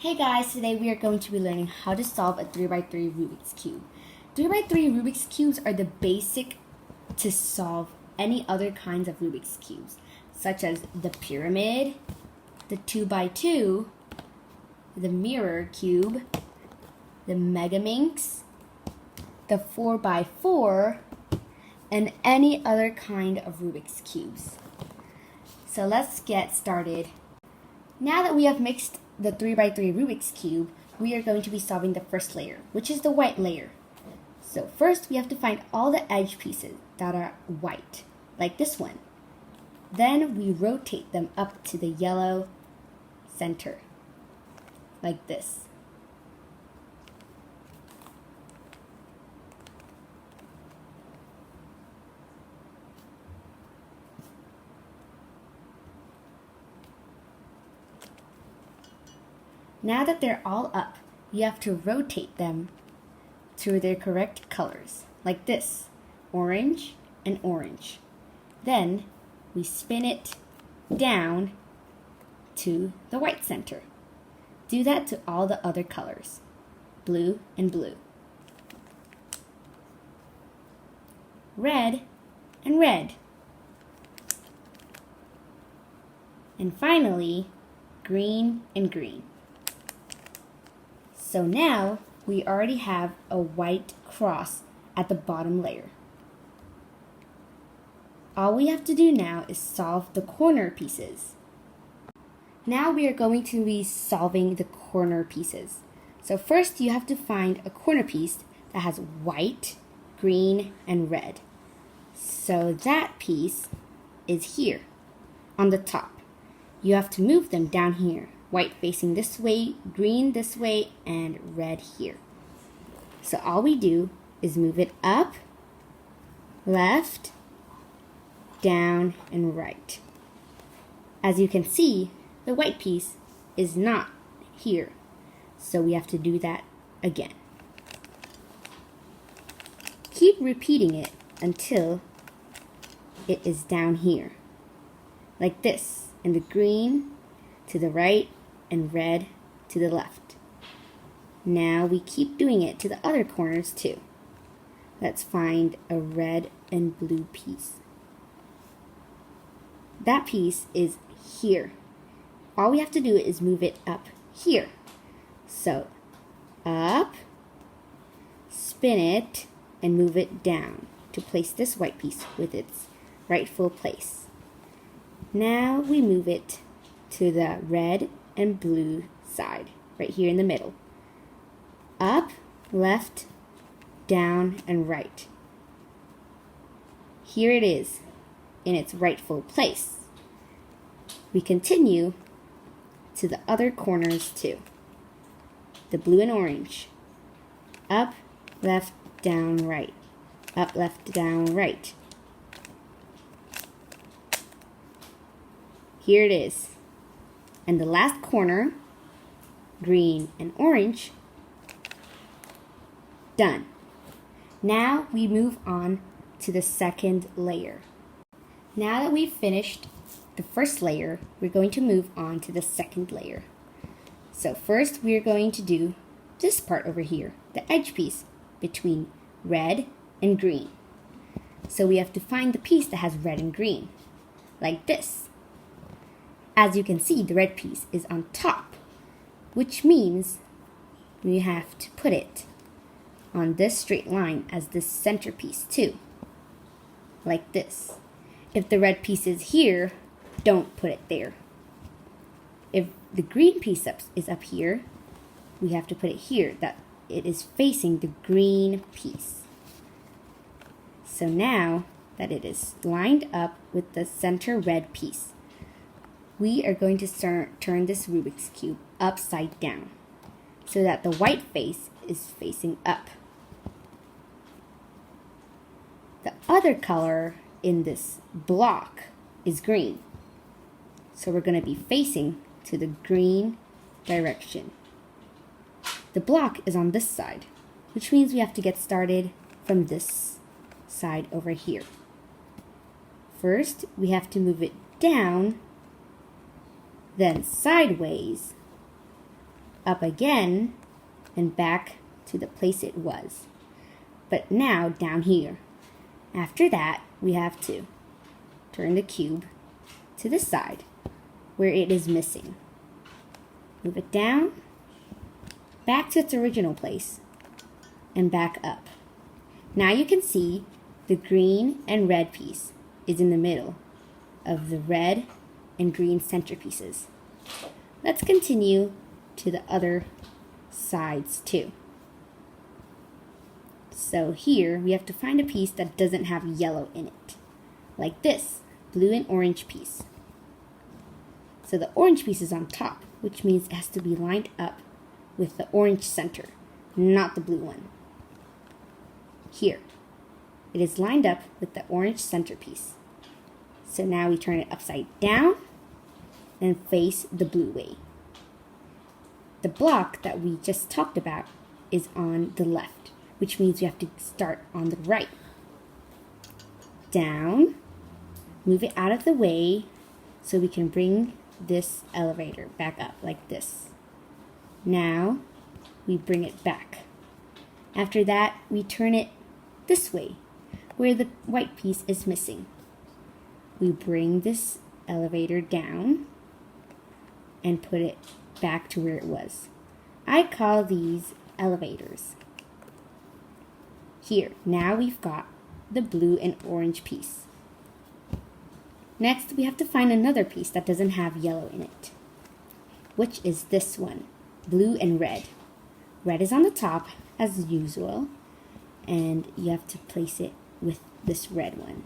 Hey guys, today we are going to be learning how to solve a 3x3 Rubik's Cube. 3x3 Rubik's Cubes are the basic to solve any other kinds of Rubik's Cubes, such as the pyramid, the 2x2, the mirror cube, the Megaminx, the 4x4, and any other kind of Rubik's Cubes. So let's get started. Now that we have mixed the 3x3 Rubik's Cube, we are going to be solving the first layer, which is the white layer. So first we have to find all the edge pieces that are white, like this one. Then we rotate them up to the yellow center, like this. Now that they're all up, you have to rotate them to their correct colors, like this, orange and orange. Then we spin it down to the white center. Do that to all the other colors, blue and blue, red and red, and finally green and green. So now we already have a white cross at the bottom layer. All we have to do now is solve the corner pieces. Now we are going to be solving the corner pieces. So first you have to find a corner piece that has white, green, and red. So that piece is here on the top. You have to move them down here. White facing this way, green this way, and red here. So all we do is move it up, left, down, and right. As you can see, the white piece is not here, so we have to do that again. Keep repeating it until it is down here, like this, and the green to the right, and red to the left. Now we keep doing it to the other corners too. Let's find a red and blue piece. That piece is here. All we have to do is move it up here. So up, spin it, and move it down to place this white piece with its rightful place. Now we move it to the red and blue side, right here in the middle. Up, left, down, and right. Here it is in its rightful place. We continue to the other corners too. The blue and orange. Up, left, down, right. Up, left, down, right. Here it is. And the last corner, green and orange, done. Now we move on to the second layer. Now that we've finished the first layer, we're going to move on to the second layer. So first we're going to do this part over here, the edge piece between red and green. So we have to find the piece that has red and green, like this. As you can see, the red piece is on top, which means we have to put it on this straight line as this centerpiece too, like this. If the red piece is here, don't put it there. If the green piece is up here, we have to put it here, that it is facing the green piece. So now that it is lined up with the center red piece, we are going to turn this Rubik's Cube upside down so that the white face is facing up. The other color in this block is green, so we're going to be facing to the green direction. The block is on this side, which means we have to get started from this side over here. First, we have to move it down, then sideways, up again, and back to the place it was. But now down here. After that, we have to turn the cube to the side where it is missing. Move it down, back to its original place, and back up. Now you can see the green and red piece is in the middle of the red and green centerpieces. Let's continue to the other sides too. So here we have to find a piece that doesn't have yellow in it, like this blue and orange piece. So the orange piece is on top, which means it has to be lined up with the orange center, not the blue one. Here, it is lined up with the orange centerpiece. So now we turn it upside down and face the blue way. The block that we just talked about is on the left, which means we have to start on the right. Down, move it out of the way so we can bring this elevator back up like this. Now, we bring it back. After that, we turn it this way, where the white piece is missing. We bring this elevator down and put it back to where it was. I call these elevators. Here, now we've got the blue and orange piece. Next, we have to find another piece that doesn't have yellow in it, which is this one, blue and red. Red is on the top, as usual, and you have to place it with this red one.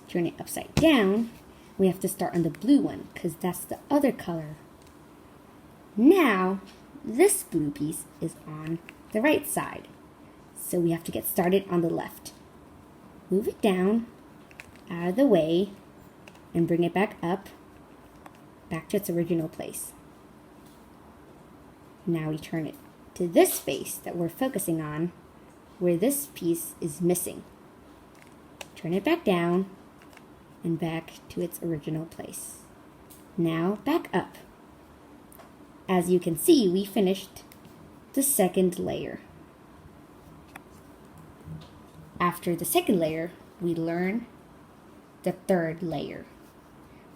Turn it upside down. We have to start on the blue one, because that's the other color. Now, this blue piece is on the right side, so we have to get started on the left. Move it down, out of the way, and bring it back up, back to its original place. Now we turn it to this space that we're focusing on, where this piece is missing. Turn it back down, and back to its original place. Now back up. As you can see, we finished the second layer. After the second layer, we learn the third layer,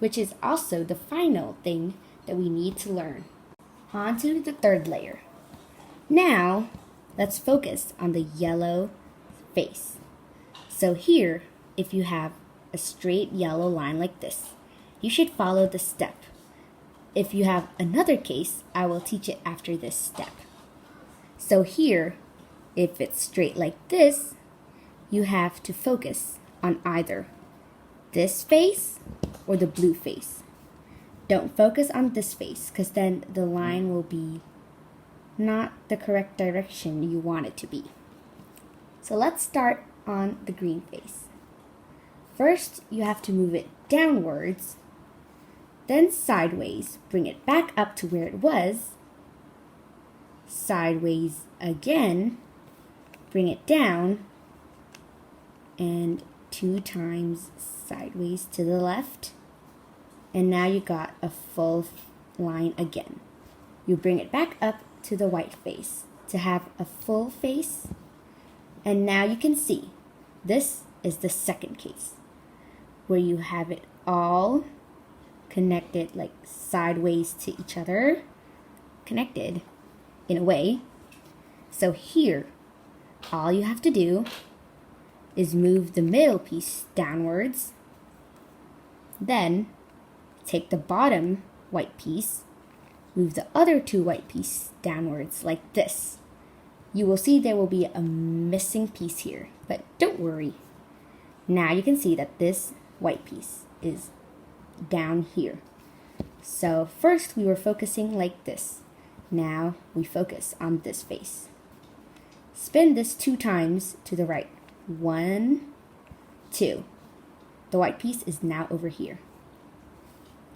which is also the final thing that we need to learn. On to the third layer. Now, let's focus on the yellow face. So here, if you have a straight yellow line like this, you should follow the step. If you have another case, I will teach it after this step. So here, if it's straight like this, you have to focus on either this face or the blue face. Don't focus on this face, because then the line will be not the correct direction you want it to be. So let's start on the green face. First, you have to move it downwards, then sideways, bring it back up to where it was, sideways again, bring it down, and 2 times sideways to the left, and now you got a full line again. You bring it back up to the white face to have a full face, and now you can see this is the second case, where you have it all connected, like sideways to each other, connected in a way. So here, all you have to do is move the middle piece downwards, then take the bottom white piece, move the other 2 white pieces downwards like this. You will see there will be a missing piece here, but don't worry. Now you can see that this white piece is down here. So first we were focusing like this. Now we focus on this face. Spin this 2 times to the right. 1, 2. The white piece is now over here.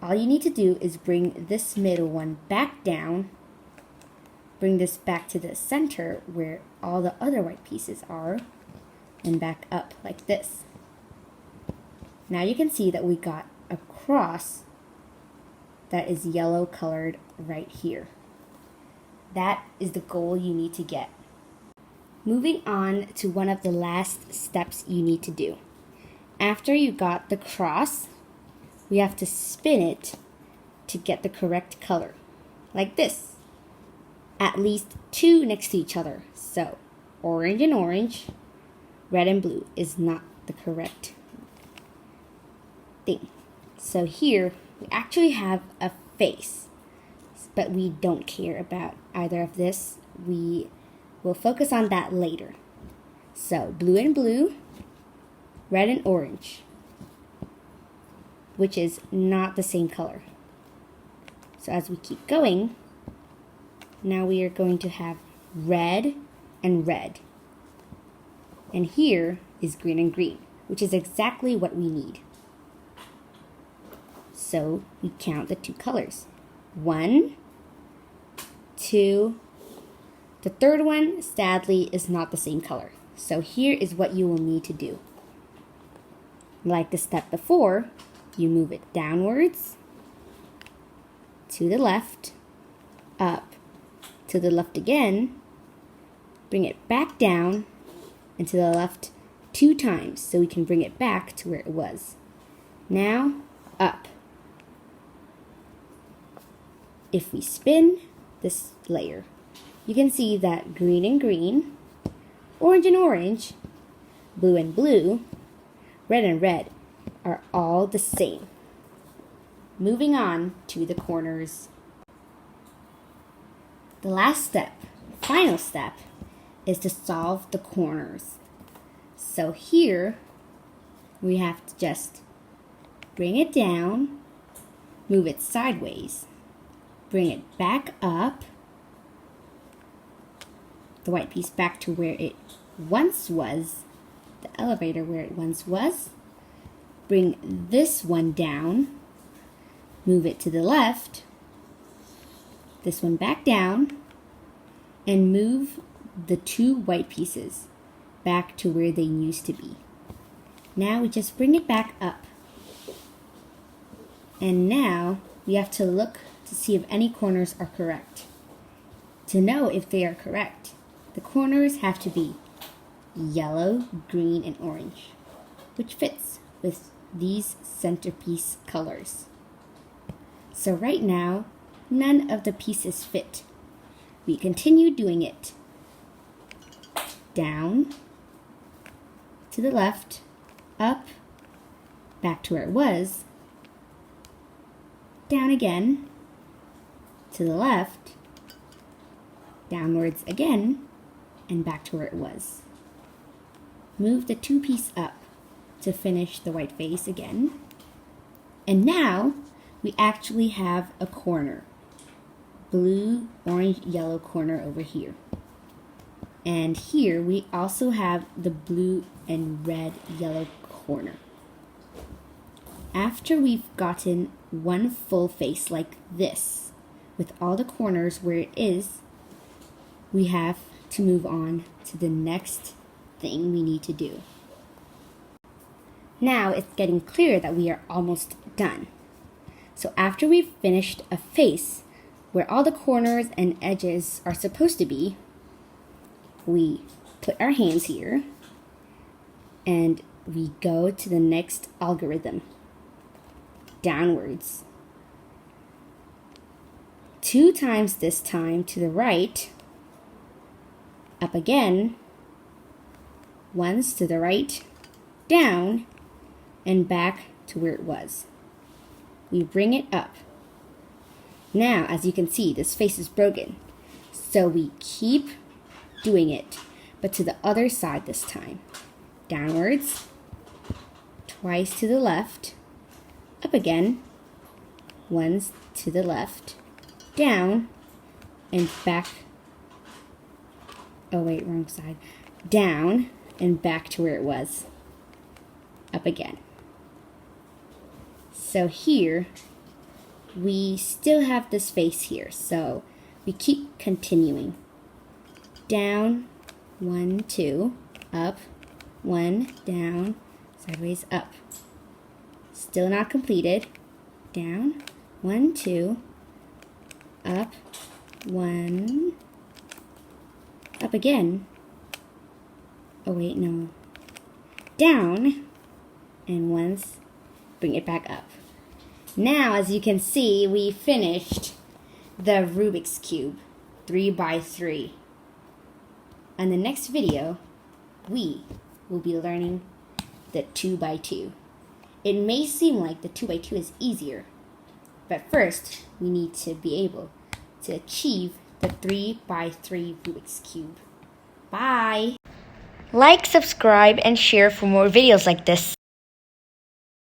All you need to do is bring this middle one back down, bring this back to the center where all the other white pieces are, and back up like this. Now you can see that we got a cross that is yellow colored right here. That is the goal you need to get. Moving on to one of the last steps you need to do. After you got the cross, we have to spin it to get the correct color, like this. At least two next to each other. So, orange and orange, red and blue is not the correct thing. So here, we actually have a face, but we don't care about either of this. We will focus on that later. So, blue and blue, red and orange, which is not the same color. So as we keep going, now we are going to have red and red. And here is green and green, which is exactly what we need. So we count the two colors. 1, 2, the third one, sadly, is not the same color. So here is what you will need to do. Like the step before, you move it downwards, to the left, up, to the left again, bring it back down, and to the left 2 times so we can bring it back to where it was. Now, up. If we spin this layer, you can see that green and green, orange and orange, blue and blue, red and red are all the same. Moving on to the corners. The last step, final step, is to solve the corners. So here, we have to just bring it down, move it sideways, bring it back up, the white piece back to where it once was, the elevator where it once was, bring this one down, move it to the left, this one back down, and move the 2 white pieces back to where they used to be. Now we just bring it back up. And now we have to look to see if any corners are correct. To know if they are correct, the corners have to be yellow, green, and orange, which fits with these centerpiece colors. So right now, none of the pieces fit. We continue doing it. Down, to the left, up, back to where it was, down again, to the left, downwards again, and back to where it was. Move the 2 piece up to finish the white face again. And now we actually have a corner. Blue, orange, yellow corner over here. And here we also have the blue and red, yellow corner. After we've gotten one full face like this, with all the corners where it is, we have to move on to the next thing we need to do. Now it's getting clear that we are almost done. So after we've finished a face where all the corners and edges are supposed to be, we put our hands here and we go to the next algorithm, downwards. 2 times this time to the right, up again, once to the right, down, and back to where it was. We bring it up. Now, as you can see, this face is broken. So we keep doing it, but to the other side this time. Downwards, twice to the left, up again, once to the left, down, and back. Oh wait, wrong side. Down, and back to where it was. Up again. So here, we still have this face here, so we keep continuing. Down, 1, 2, up, 1, down, sideways, up. Still not completed. Down, 1, 2, up, 1, up again. Oh wait, no. Down, and once, bring it back up. Now, as you can see, we finished the Rubik's Cube 3x3. On the next video, we will be learning the 2x2. It may seem like the 2x2 is easier, but first, we need to be able to achieve the 3x3 Rubik's Cube. Bye! Like, subscribe, and share for more videos like this.